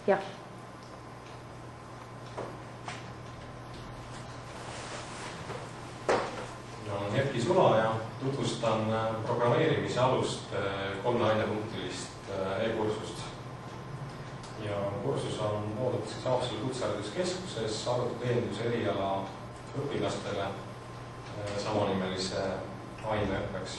jah. Olen Erki Sula ja tutvustan programmeerimise alust 3 ainepunktilist e-kursust. Ja kursus on loodud Haapsalu Kutsehariduskeskuses arvutiteeninduse eriala õpilastele samanimelise aineõppeks.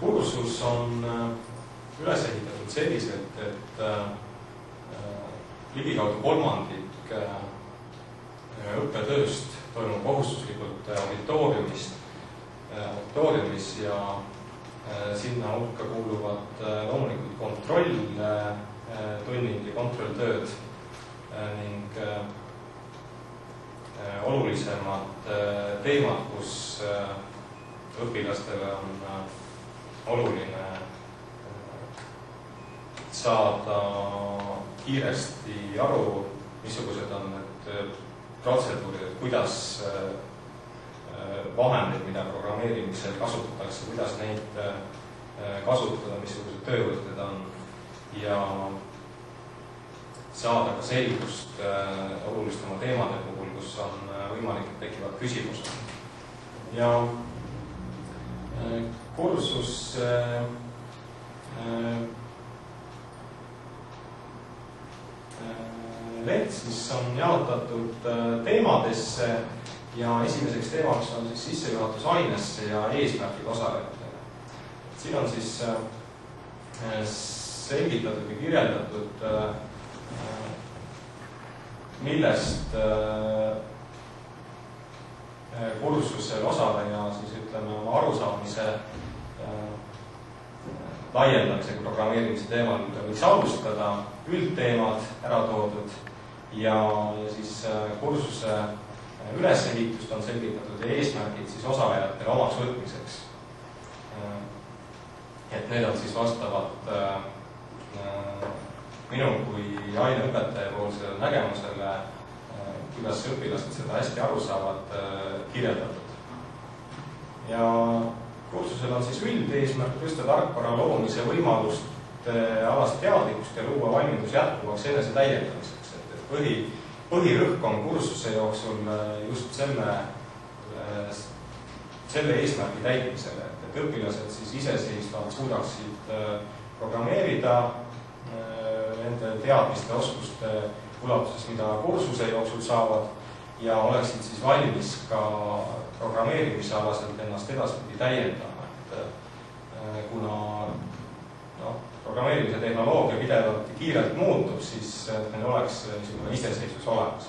Kursus on üles ehitatud selliselt, et ligikaudu kolmandik õppetööst toimub kohustuslikult auditooriumis ja sinna hulka kuuluvad loomulikult kontrolltunnid ja kontrolltööd ning olulisemad teemad, kus õpilastele on oluline saada kiiresti aru, missugused on need protseduurid, kuidas vahendeid, mida programmeerimisel kasutatakse, kuidas neid kasutada, missugused töövõtted on ja saada ka selgust olulistema teemade puhul, kus on võimalik, et tekivad küsimused. Ja kursus leht siis on jaotatud teemadesse ja esimeseks teemaks on siis sissejuhatus ainesse ja eesmärgid osalejatele. Siin on siis selgitatud ja kirjeldatud, millest kursusel osaleja siis ütleme oma arusaamise laiendamisega programmeerimise teemal võiks alustada, üldteemad ära toodud ja siis kursuse ülesehitust on selgitatud ja eesmärgid siis osalejatele omaks võtmiseks. Et need on siis vastavalt minu kui aineõpetaja poolsele nägemusele, kuidas õpilased seda hästi aru saavad, kirjeldatud. Ja kursusel on siis üldeesmärk tõsta tarkvara loomise võimalust alast teadlikkust ja luua valmidus jätkuvaks enese täiendamiseks. Et põhirõhk on kursuse jooksul just selle eesmärgi täitmisele, et õpilased siis iseseisvalt suudaksid programmeerida nende teadmiste oskuste ulatuses, mida kursuse jooksul saavad ja oleksid siis valmis ka programmeerimise alaselt ennast edaspidi täiendama, et kuna programmeerimise tehnoloogia pidevalt ja kiirelt muutub, siis neil oleks niisugune iseseisvus olemas.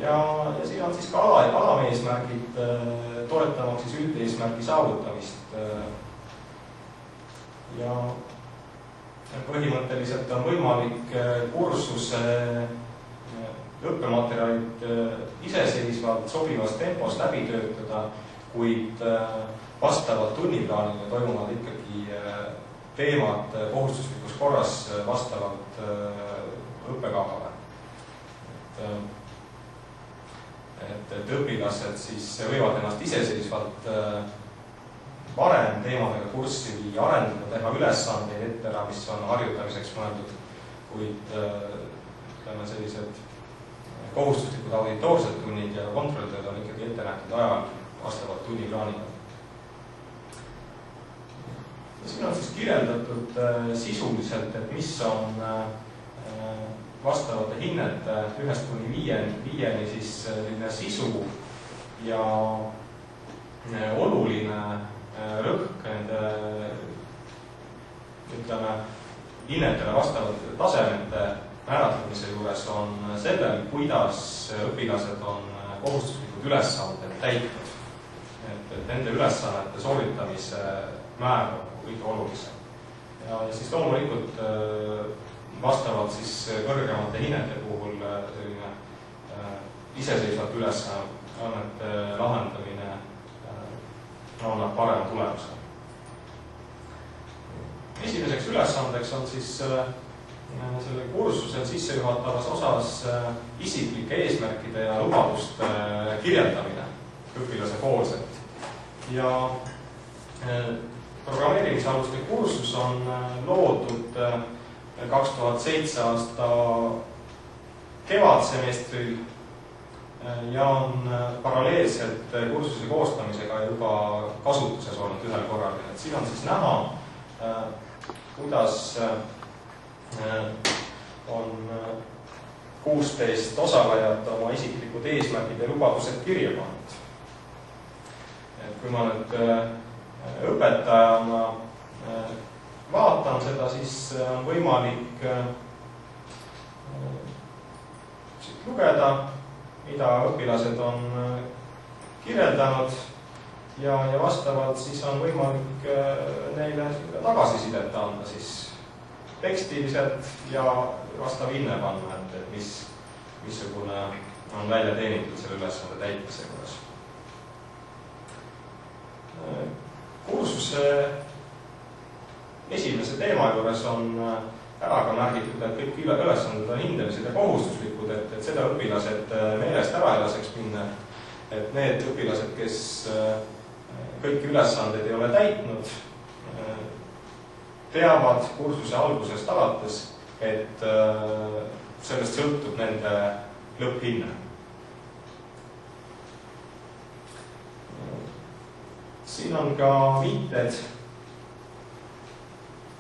Ja siin on siis ka alameesmärgid, toetamaks siis üldeesmärgi saavutamist. Ja põhimõtteliselt on võimalik kursuse õppematerjalid iseseisvalt sobivas tempos läbi töötada, kuid vastavalt tunniplaanile toimuvad ikkagi teemad kohustuslikus korras vastavalt õppekavale. Et õpilased siis võivad ennast iseseisvalt varem teemadega kurssi viia, arendada, teha ülesandeid ette ära, mis on harjutamiseks mõeldud, kuid ütleme sellised kohustuslikud auditoorsed tunnid ja kontrolltööd on ikkagi ette nähtud ajal vastavalt tunniplaaniga. Siin on siis kirjeldatud sisuliselt, et mis on vastavate hinnete 1–5 siis selline sisu ja oluline rõhk nende ütleme hinnetele vastavate tasemete määratlemise juures on sellel, kuidas õpilased on kohustuslikud ülesanded täitnud. Et nende ülesannete sooritamise määr on kõige olulisem. Ja siis loomulikult vastavalt siis kõrgemate hinnete puhul selline iseseisvalt ülesannete lahendamine annab parema tulemuse. Esimeseks ülesandeks on siis selle kursusel sissejuhatavas osas isiklike eesmärkide ja lubaduste kirjeldamine õpilase poolselt. ja programmeerimisaluste kursus on loodud 2007 aasta kevadsemestril ja on paralleelselt kursuse koostamisega juba kasutuses olnud ühel korral. Et siin on siis näha, kuidas on 16 osalejat oma isiklikud eesmärgid ja lubadused kirja pannud. Kui ma nüüd õpetajana vaatan seda, siis on võimalik lugeda, mida õpilased on kirjeldanud ja vastavalt siis on võimalik neile tagasisidet anda siis tekstiliselt ja vastav hinne panna, et missugune on välja teenitud selle ülesande täitmise juures. Kursuse esimese teema juures on ära ka märgitud, et kõik ülesanded on hindamised ja kohustuslikud, et seda õpilased meelest ära ei laseks minna, et need õpilased, kes kõiki ülesandeid ei ole täitnud, teavad kursuse algusest alates, et sellest sõltub nende lõpphinne. Siin on ka viited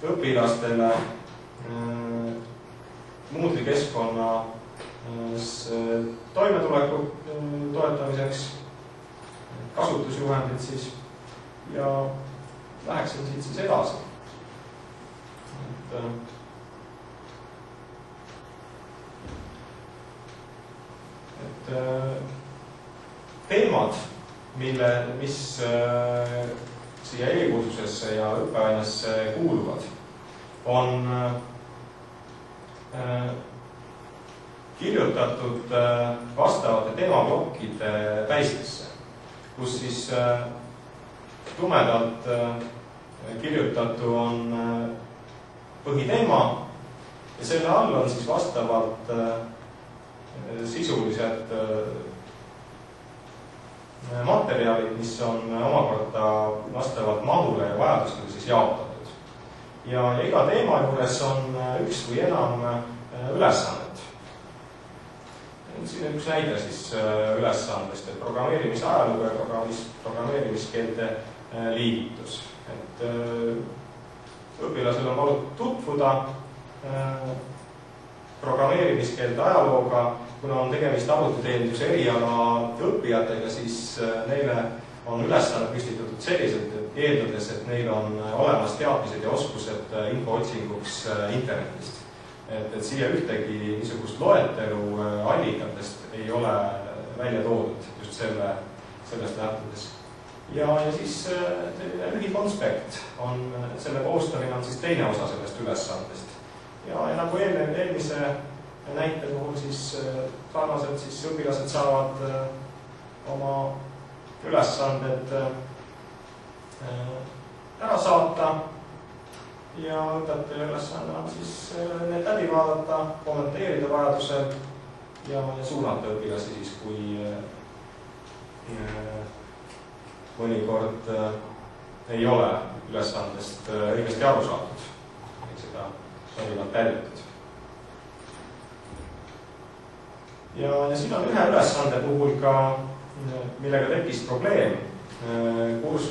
õpilastele Moodle'i keskkonnas toimetuleku toetamiseks, kasutusjuhendid siis, ja läheksin siit siis edasi. Teemad, mis siia e-kursusesse ja õppeainesse kuuluvad, on kirjutatud vastavate teemaplokkide päistesse, kus siis tumedalt kirjutatu on põhiteema ja selle all on siis vastavalt sisulised materjalid, mis on omakorda vastavalt mahule ja vajadustele siis jaotatud. Ja iga teema juures on üks või enam ülesannet. Siin on üks näide siis ülesandest, et programmeerimise ajalugu ja programmeerimiskeelte liigitus. Et õpilasel on palutud tutvuda programmeerimiskeelte ajalooga, kuna on tegemist arvutiteeninduse eriala õppijatega, siis neile on ülesanne püstitatud selliselt, et eeldades, et neil on olemas teadmised ja oskused info-otsinguks internetist. Et siia ühtegi niisugust loetelu allikatest ei ole välja toodud just sellest lähtudes. Ja siis lühikonspekt on, selle koostamine on siis teine osa sellest ülesandest. Ja nagu eelmise näite puhul siis sarnaselt siis õpilased saavad oma ülesanded ära saata ja õpetaja ülesanne on siis need läbi vaadata, kommenteerida vajadusel ja suunata õpilasi siis, kui mõnikord ei ole ülesandest õigesti aru saadud, seda sobivalt täidetud. Ja siin on ühe ülesande puhul ka, millega tekkis probleem kursus